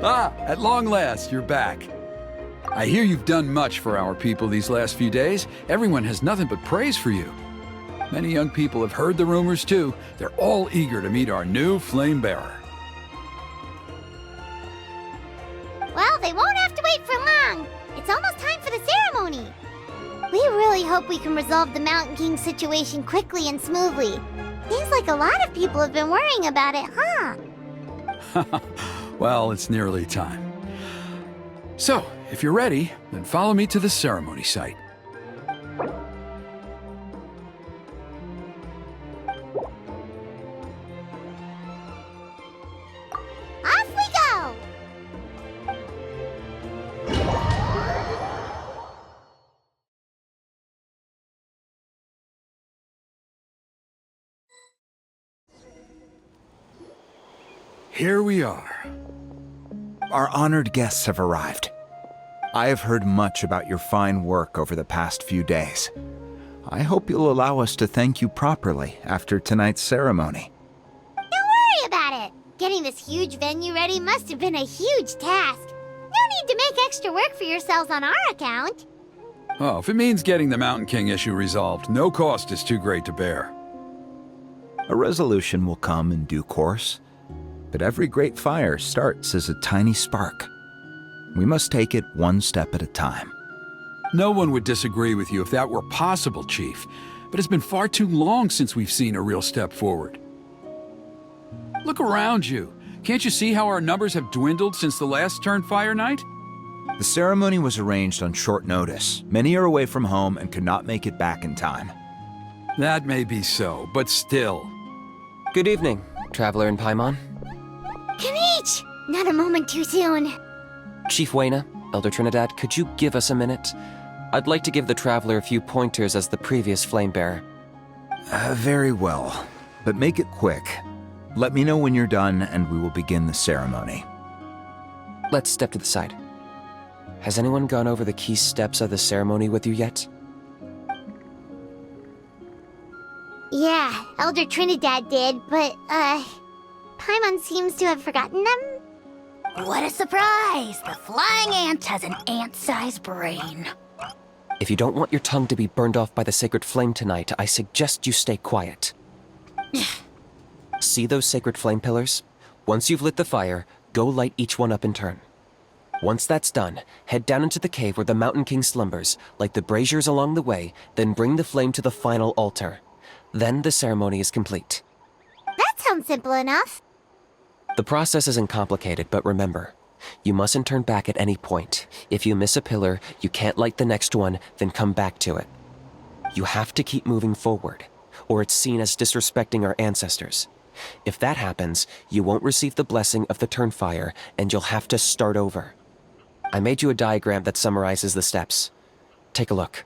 Ah, at long last, you're back. I hear you've done much for our people these last few days. Everyone has nothing but praise for you. Many young people have heard the rumors too. They're all eager to meet our new flame bearer. Well, they won't have to wait for long. It's almost time for the ceremony. We really hope we can resolve the Mountain King situation quickly and smoothly. Seems like a lot of people have been worrying about it, huh? Well, it's nearly time. So, if you're ready, then follow me to the ceremony site. Off we go! Here we are. Our honored guests have arrived. I have heard much about your fine work over the past few days. I hope you'll allow us to thank you properly after tonight's ceremony. Don't worry about it. Getting this huge venue ready must have been a huge task. No need to make extra work for yourselves on our account. Oh, if it means getting the Mountain King issue resolved, no cost is too great to bear. A resolution will come in due course, but every great fire starts as a tiny spark. We must take it one step at a time. No one would disagree with you if that were possible, Chief, but it's been far too long since we've seen a real step forward. Look around you. Can't you see how our numbers have dwindled since the last Turnfire night? The ceremony was arranged on short notice. Many are away from home and could not make it back in time. That may be so, but still. Good evening, Traveler in Paimon. Kinich! Not a moment too soon. Chief Wayna, Elder Trinidad, could you give us a minute? I'd like to give the Traveler a few pointers as the previous Flamebearer. Very well, but make it quick. Let me know when you're done and we will begin the ceremony. Let's step to the side. Has anyone gone over the key steps of the ceremony with you yet? Yeah, Elder Trinidad did, but, Paimon seems to have forgotten them. What a surprise! The flying ant has an ant-sized brain. If you don't want your tongue to be burned off by the sacred flame tonight, I suggest you stay quiet. See those sacred flame pillars? Once you've lit the fire, go light each one up in turn. Once that's done, head down into the cave where the Mountain King slumbers, light the braziers along the way, then bring the flame to the final altar. Then the ceremony is complete. That sounds simple enough. The process isn't complicated, but remember, you mustn't turn back at any point. If you miss a pillar, you can't light the next one, then come back to it. You have to keep moving forward, or it's seen as disrespecting our ancestors. If that happens, you won't receive the blessing of the Turnfire, and you'll have to start over. I made you a diagram that summarizes the steps. Take a look.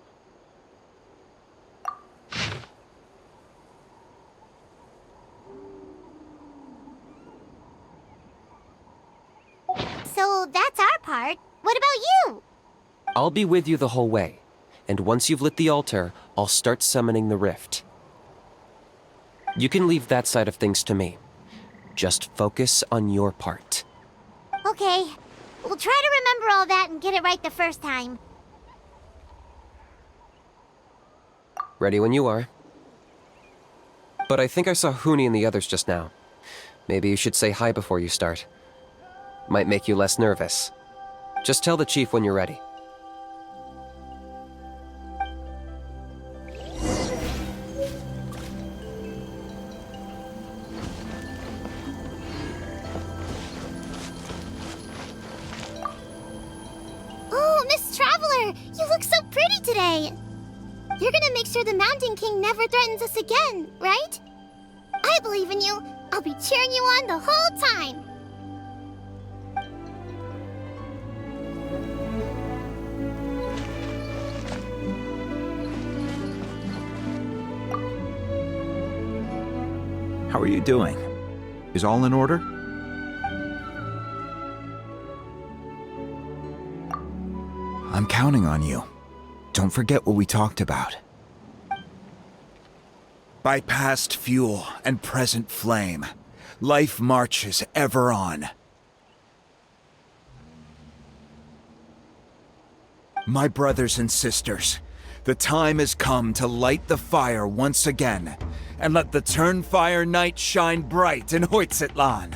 So that's our part. What about you? I'll be with you the whole way, and once you've lit the altar, I'll start summoning the rift. You can leave that side of things to me. Just focus on your part. Okay. We'll try to remember all that and get it right the first time. Ready when you are. But I think I saw Huni and the others just now. Maybe you should say hi before you start. Might make you less nervous. Just tell the chief when you're ready. Oh, Miss Traveler! You look so pretty today! You're gonna make sure the Mountain King never threatens us again, right? I believe in you. I'll be cheering you on the whole time. How are you doing? Is all in order? I'm counting on you. Don't forget what we talked about. By past fuel and present flame, life marches ever on. My brothers and sisters, the time has come to light the fire once again, and let the Turnfire night shine bright in Hoytzitlan.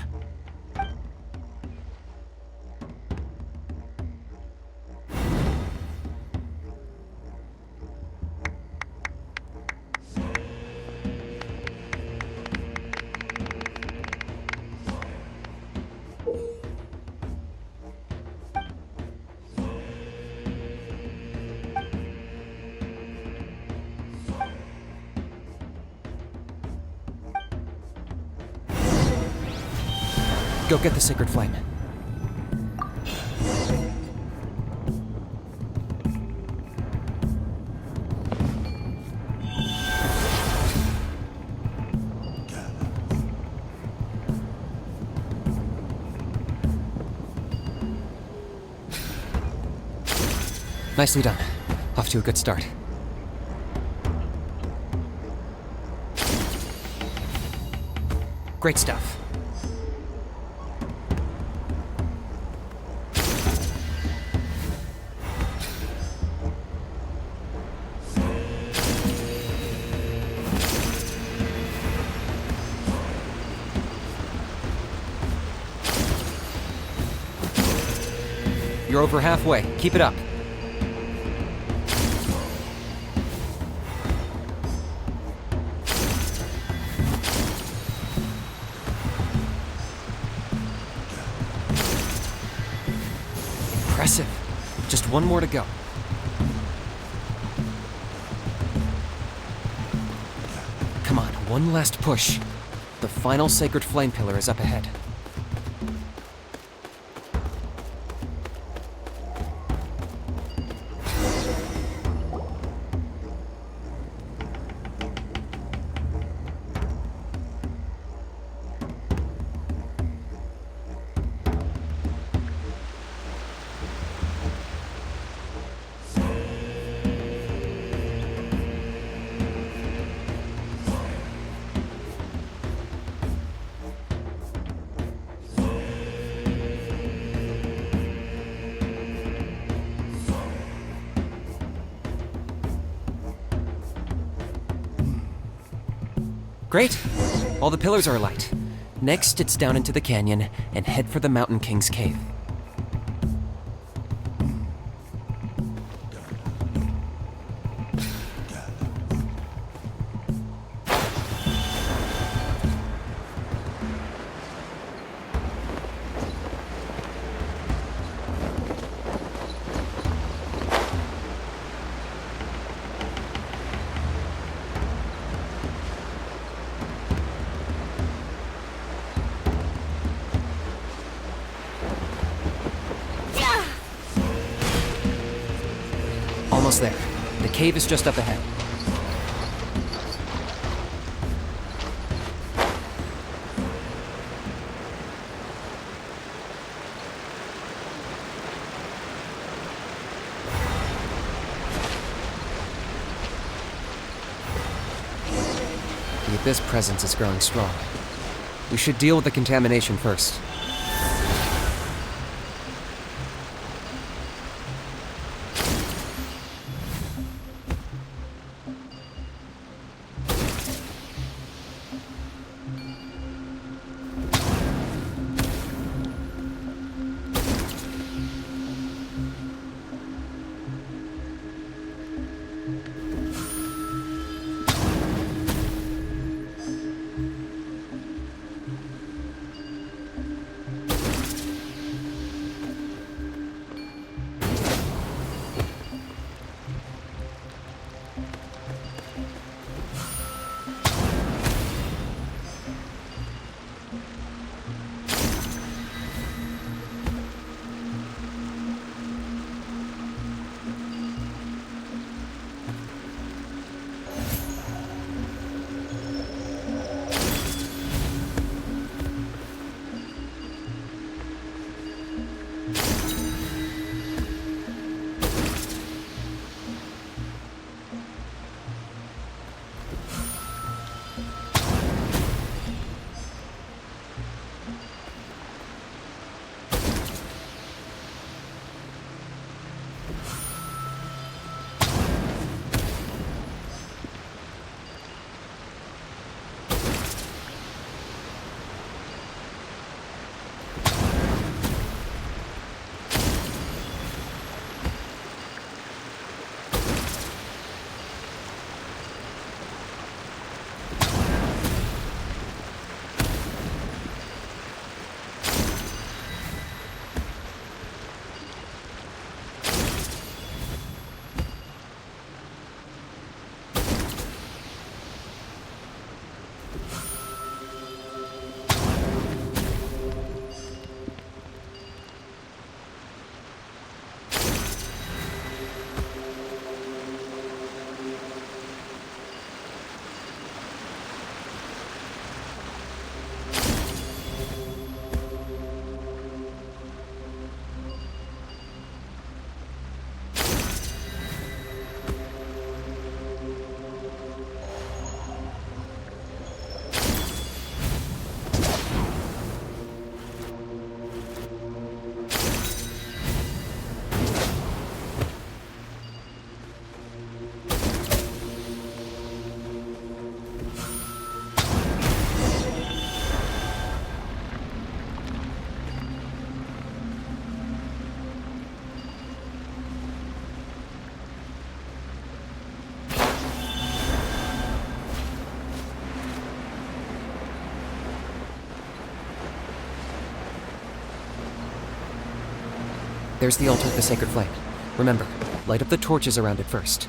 Go get the sacred flame. Nicely done. Off to a good start. Great stuff. You're over halfway. Keep it up. Impressive. Just one more to go. Come on, one last push. The final sacred flame pillar is up ahead. Great! All the pillars are alight. Next, it's down into the canyon and head for the Mountain King's cave. Almost there. The cave is just up ahead. The Abyss presence is growing strong. We should deal with the contamination first. There's the altar of the sacred flame. Remember, light up the torches around it first.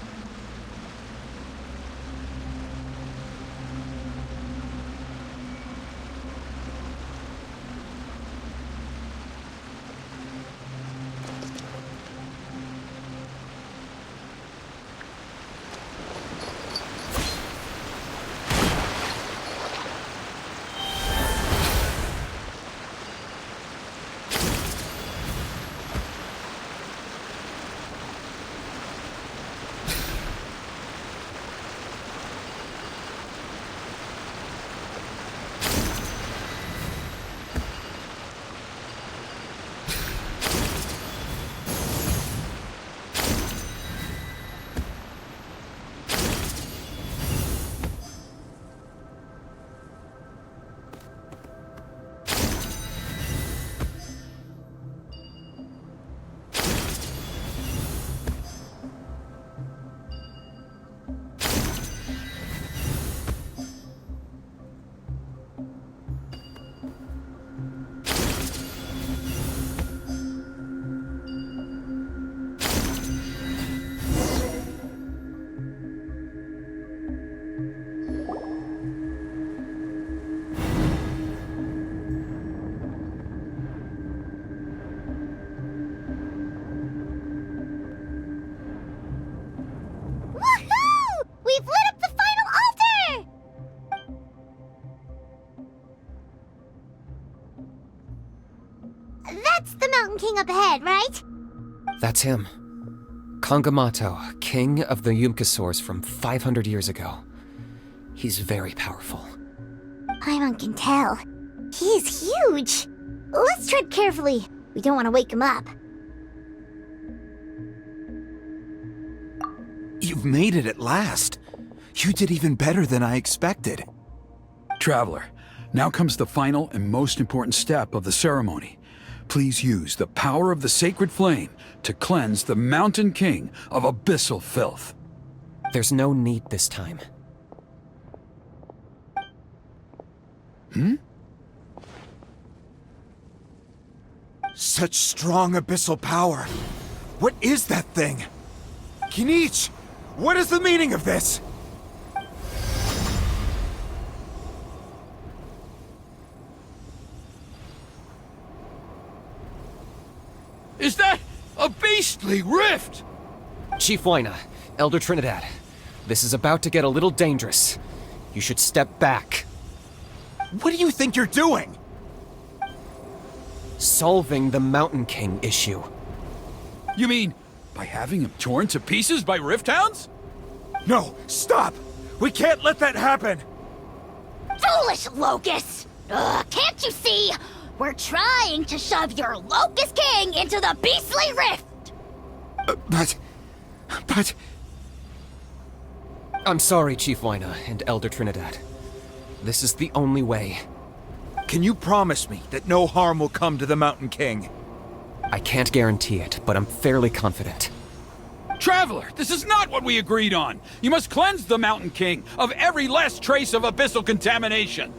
Woohoo! We've lit up the final altar! That's the Mountain King up ahead, right? That's him. Kangamato, king of the Yupanqui from 500 years ago. He's very powerful. Paimon can tell. He's huge. Let's tread carefully. We don't want to wake him up. You've made it at last. You did even better than I expected. Traveler, now comes the final and most important step of the ceremony. Please use the power of the sacred flame to cleanse the Mountain King of abyssal filth. There's no need this time. Such strong abyssal power. What is that thing? Kinich, what is the meaning of this? Is that a beastly rift? Chief Wyna, Elder Trinidad, this is about to get a little dangerous. You should step back. What do you think you're doing? Solving the Mountain King issue. You mean by having him torn to pieces by rift hounds? No, stop! We can't let that happen! Foolish Locust! Can't you see? We're trying to shove your Locust King into the beastly rift! But... I'm sorry, Chief Wyna and Elder Trinidad. This is the only way. Can you promise me that no harm will come to the Mountain King? I can't guarantee it, but I'm fairly confident. Traveler, this is not what we agreed on. You must cleanse the Mountain King of every last trace of abyssal contamination.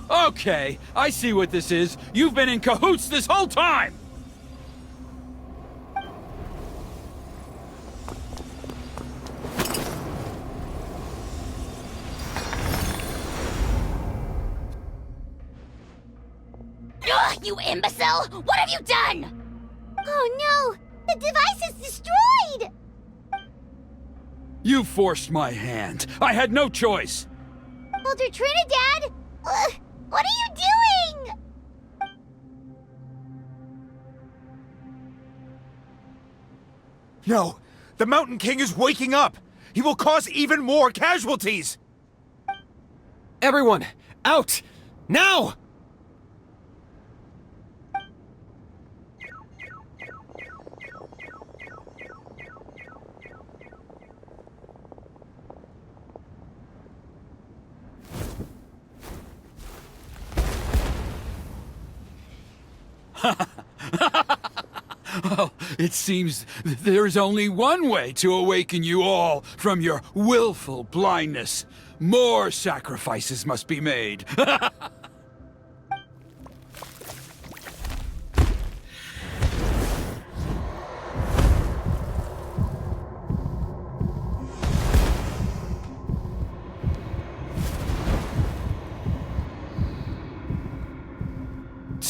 Okay, I see what this is. You've been in cahoots this whole time! Ugh, you imbecile! What have you done? Oh no! The device is destroyed! You forced my hand. I had no choice. Elder Trinidad! What are you doing? No! The Mountain King is waking up! He will cause even more casualties! Everyone, out! Now! Well, it seems there is only one way to awaken you all from your willful blindness. More sacrifices must be made.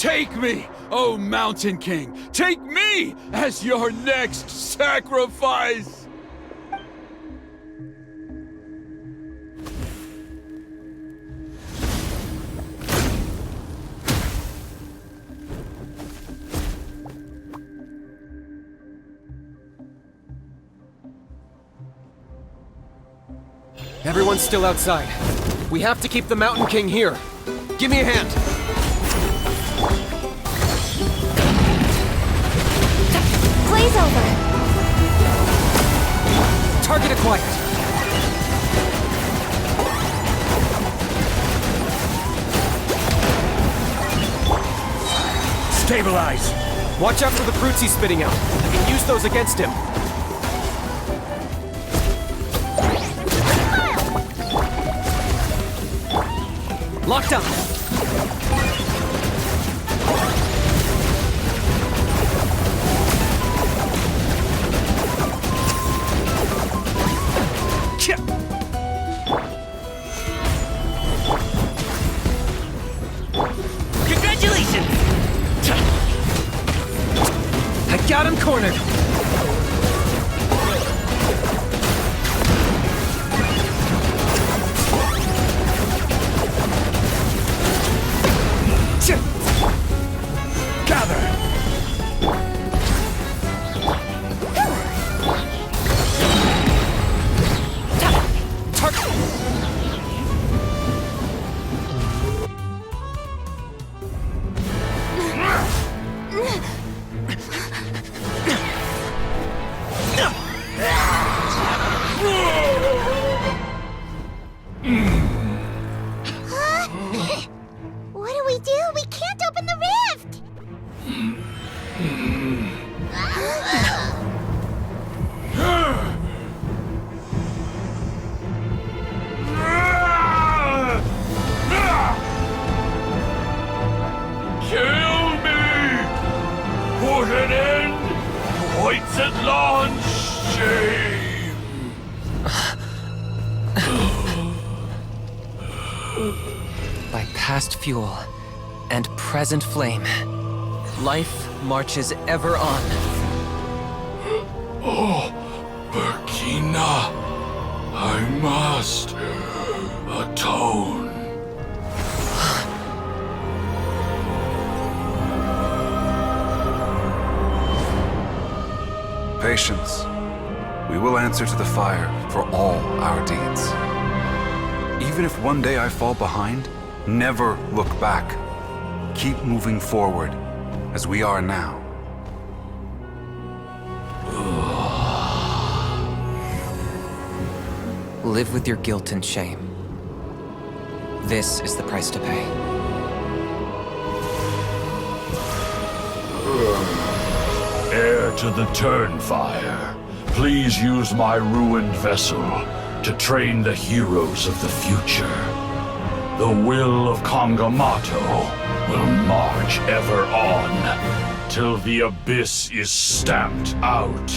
Take me, oh Mountain King! Take me as your next sacrifice! Everyone's still outside. We have to keep the Mountain King here. Give me a hand. Blaze over. Target acquired. Stabilize! Watch out for the fruits he's spitting out. You can use those against him. Locked up. Congratulations! I got him cornered. What do we do? We can't open the rift! Kill me! Put an end to White's shame! By past fuel and present flame, life marches ever on. Oh, Burkina, I must atone. Patience. We will answer to the fire for all our deeds. Even if one day I fall behind, never look back. Keep moving forward, as we are now. Live with your guilt and shame. This is the price to pay. Heir to the Turnfire, please use my ruined vessel to train the heroes of the future. The will of Kangamato will march ever on, till the abyss is stamped out.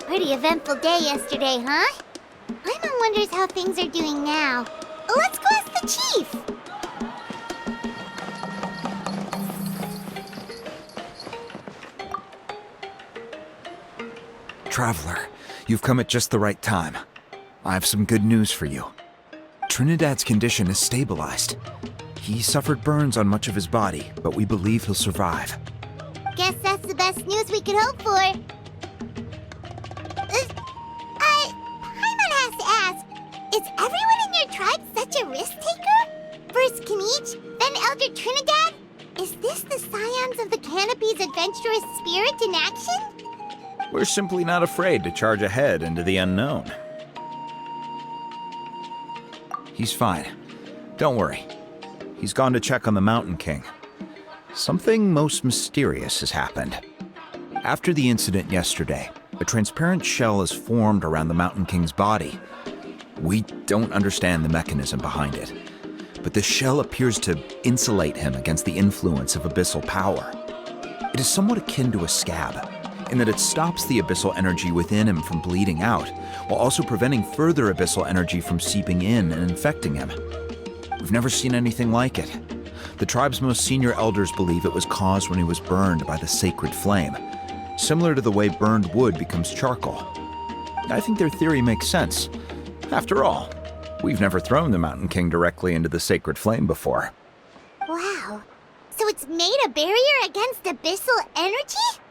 Pretty eventful day yesterday, huh? Paimon wonders how things are doing now. Let's go ask the chief! Traveler, you've come at just the right time. I have some good news for you. Trinidad's condition is stabilized. He suffered burns on much of his body, but we believe he'll survive. Guess that's the best news we could hope for. Paimon has to ask, is everyone in your tribe such a risk-taker? First Kinich, then Elder Trinidad? Is this the Scions of the Canopy's adventurous spirit in action? We're simply not afraid to charge ahead into the unknown. He's fine. Don't worry. He's gone to check on the Mountain King. Something most mysterious has happened. After the incident yesterday, a transparent shell has formed around the Mountain King's body. We don't understand the mechanism behind it, but the shell appears to insulate him against the influence of abyssal power. It is somewhat akin to a scab, in that it stops the abyssal energy within him from bleeding out, while also preventing further abyssal energy from seeping in and infecting him. We've never seen anything like it. The tribe's most senior elders believe it was caused when he was burned by the sacred flame, similar to the way burned wood becomes charcoal. I think their theory makes sense. After all, we've never thrown the Mountain King directly into the sacred flame before. Wow. So it's made a barrier against abyssal energy?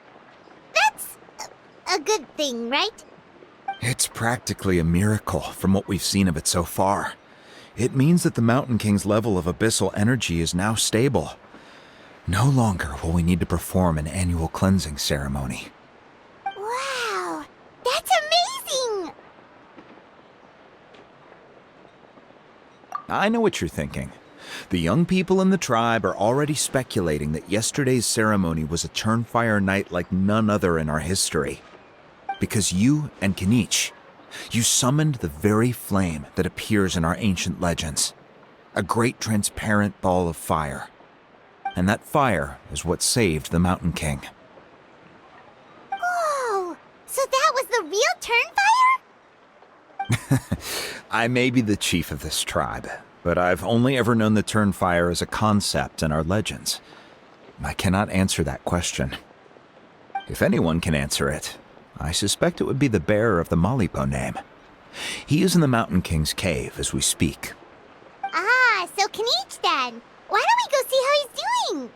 That's a good thing, right? It's practically a miracle from what we've seen of it so far. It means that the Mountain King's level of abyssal energy is now stable. No longer will we need to perform an annual cleansing ceremony. Wow, that's amazing! I know what you're thinking. The young people in the tribe are already speculating that yesterday's ceremony was a Turnfire night like none other in our history. Because you and Kinich, you summoned the very flame that appears in our ancient legends. A great transparent ball of fire. And that fire is what saved the Mountain King. Whoa! So that was the real Turnfire? I may be the chief of this tribe, but I've only ever known the Turnfire as a concept in our legends. I cannot answer that question. If anyone can answer it, I suspect it would be the bearer of the Malipo name. He is in the Mountain King's cave as we speak. Ah, so Kinich then. Why don't we go see how he's doing?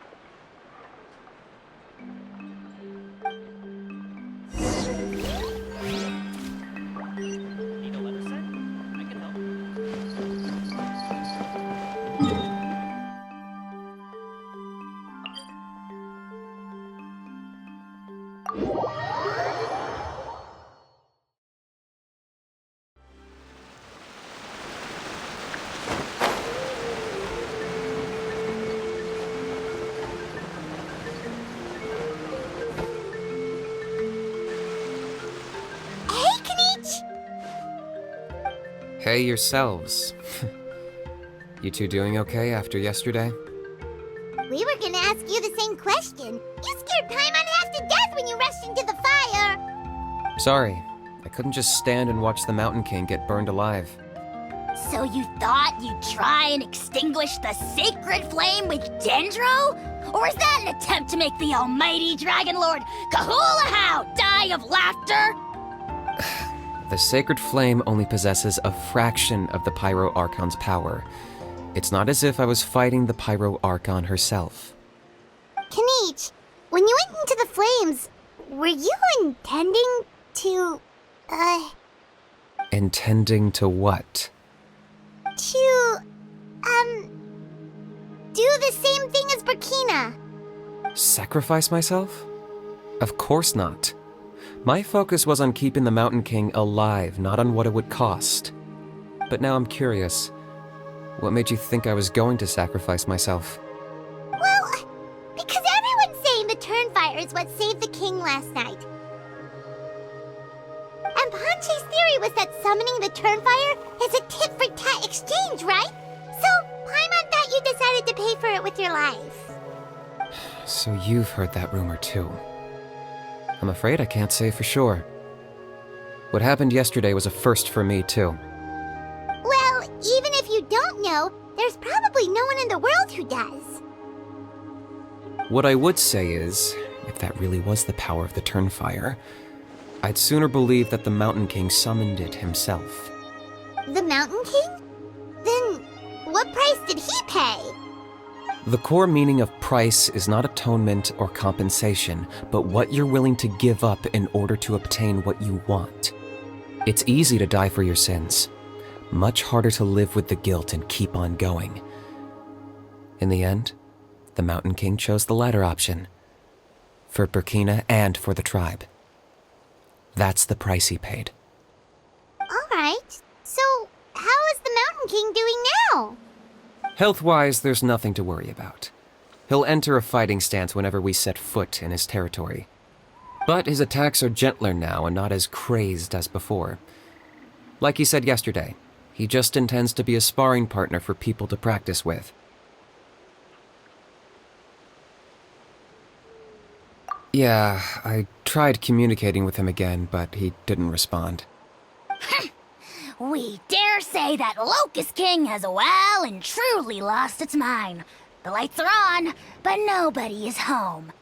Hey yourselves. You two doing okay after yesterday? We were gonna ask you the same question. You scared Paimon half to death when you rushed into the fire. Sorry, I couldn't just stand and watch the Mountain King get burned alive. So you thought you'd try and extinguish the sacred flame with Dendro? Or is that an attempt to make the almighty Dragon Lord Kahulahow die of laughter? The sacred flame only possesses a fraction of the Pyro Archon's power. It's not as if I was fighting the Pyro Archon herself. Kinich, when you went into the flames, were you intending to, Intending to what? to, do the same thing as Burkina? Sacrifice myself? Of course not. My focus was on keeping the Mountain King alive, not on what it would cost. But now I'm curious. What made you think I was going to sacrifice myself? Well, because everyone's saying the Turnfire is what saved the king last night. And Ponche's theory was that summoning the Turnfire is a tit-for-tat exchange, right? So, Paimon thought you decided to pay for it with your life. So you've heard that rumor too. I'm afraid I can't say for sure. What happened yesterday was a first for me too. Well, even if you don't know, there's probably no one in the world who does. What I would say is, if that really was the power of the Turnfire, I'd sooner believe that the Mountain King summoned it himself. The Mountain King? Then, what price did he pay? The core meaning of price is not atonement or compensation, but what you're willing to give up in order to obtain what you want. It's easy to die for your sins. Much harder to live with the guilt and keep on going. In the end, the Mountain King chose the latter option. For Burkina and for the tribe. That's the price he paid. Alright, so how is the Mountain King doing now? Health-wise, there's nothing to worry about. He'll enter a fighting stance whenever we set foot in his territory. But his attacks are gentler now and not as crazed as before. Like he said yesterday, He just intends to be a sparring partner for people to practice with. Yeah, I tried communicating with him again, but he didn't respond. We dare say that Locust King has well and truly lost its mind. The lights are on, but nobody is home.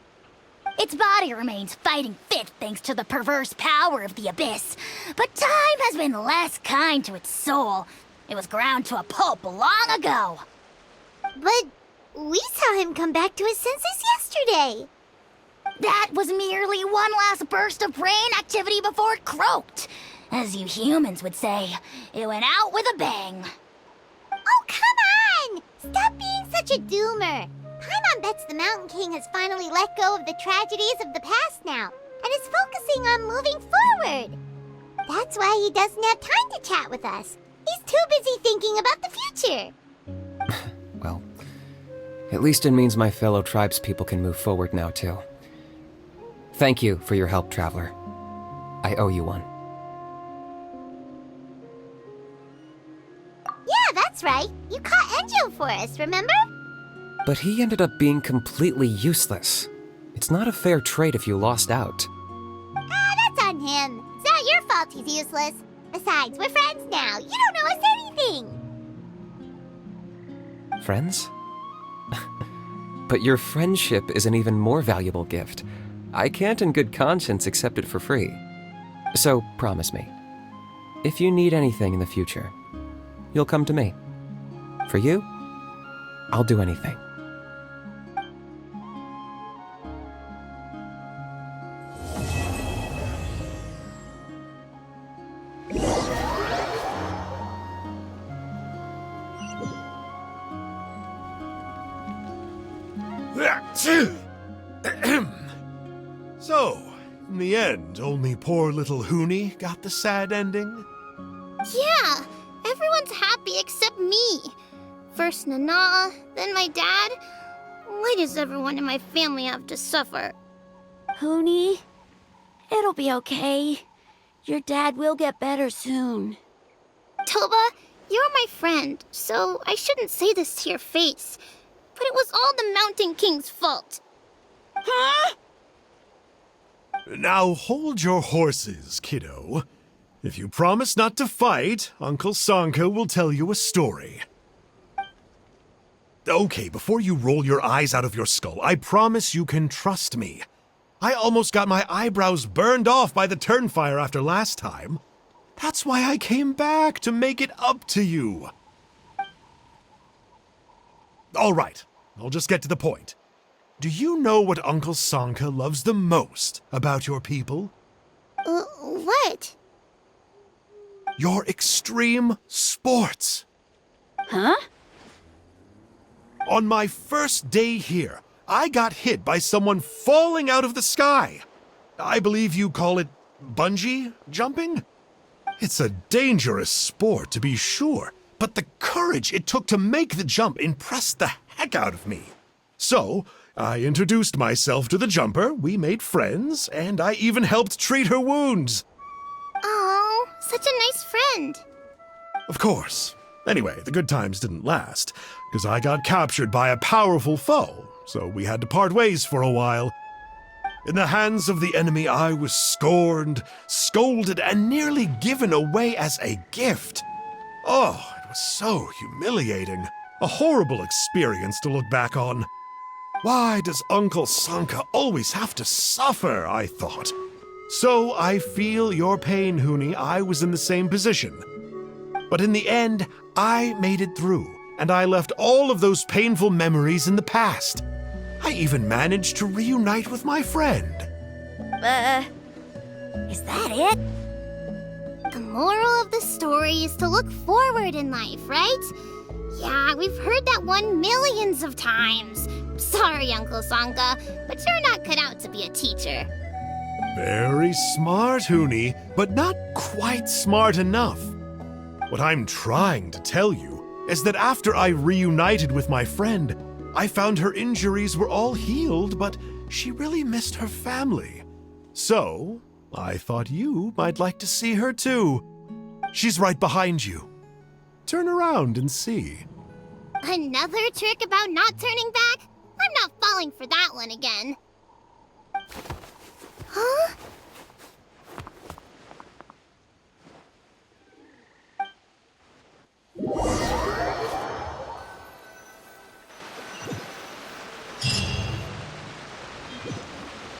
Its body remains fighting fit thanks to the perverse power of the Abyss, but time has been less kind to its soul. It was ground to a pulp long ago. But we saw him come back to his senses yesterday. That was merely one last burst of brain activity before it croaked. As you humans would say, it went out with a bang. Oh, come on! Stop being such a doomer. Paimon bets the Mountain King has finally let go of the tragedies of the past now, and is focusing on moving forward. That's why he doesn't have time to chat with us. He's too busy thinking about the future. Well, at least it means my fellow tribespeople can move forward now, too. Thank you for your help, Traveler. I owe you one. Yeah, that's right. You caught Enjo for us, remember? But he ended up being completely useless. It's not a fair trade if you lost out. That's on him. It's not your fault he's useless. Besides, we're friends now. You don't owe us anything. Friends? But your friendship is an even more valuable gift. I can't in good conscience accept it for free. So promise me, if you need anything in the future, you'll come to me. For you, I'll do anything. So, in the end, only poor little Huni got the sad ending? Yeah, everyone's happy except me. First Nana, then my dad. Why does everyone in my family have to suffer? Huni, it'll be okay. Your dad will get better soon. Toba, you're my friend, so I shouldn't say this to your face. But it was all the Mountain King's fault. Huh? Now hold your horses, kiddo. If you promise not to fight, Uncle Sanka will tell you a story. Okay, before you roll your eyes out of your skull, I promise you can trust me. I almost got my eyebrows burned off by the Turnfire after last time. That's why I came back, to make it up to you. All right, I'll just get to the point. Do you know what Uncle Sanka loves the most about your people? What? Your extreme sports. Huh? On my first day here, I got hit by someone falling out of the sky. I believe you call it bungee jumping? It's a dangerous sport, to be sure, but the courage it took to make the jump impressed the heck out of me. So, I introduced myself to the jumper, we made friends, and I even helped treat her wounds. Oh, such a nice friend. Of course. Anyway, the good times didn't last, because I got captured by a powerful foe, so we had to part ways for a while. In the hands of the enemy, I was scorned, scolded, and nearly given away as a gift. Oh, it was so humiliating. A horrible experience to look back on. Why does Uncle Sanka always have to suffer, I thought. So I feel your pain, Huni. I was in the same position. But in the end, I made it through, and I left all of those painful memories in the past. I even managed to reunite with my friend. Is that it? The moral of the story is to look forward in life, right? Yeah, we've heard that one millions of times. Sorry, Uncle Sanka, but you're not cut out to be a teacher. Very smart, Huni, but not quite smart enough. What I'm trying to tell you is that after I reunited with my friend, I found her injuries were all healed, but she really missed her family. So, I thought you might like to see her too. She's right behind you. turn around and see. Another trick about not turning back? I'm not falling for that one again. Huh?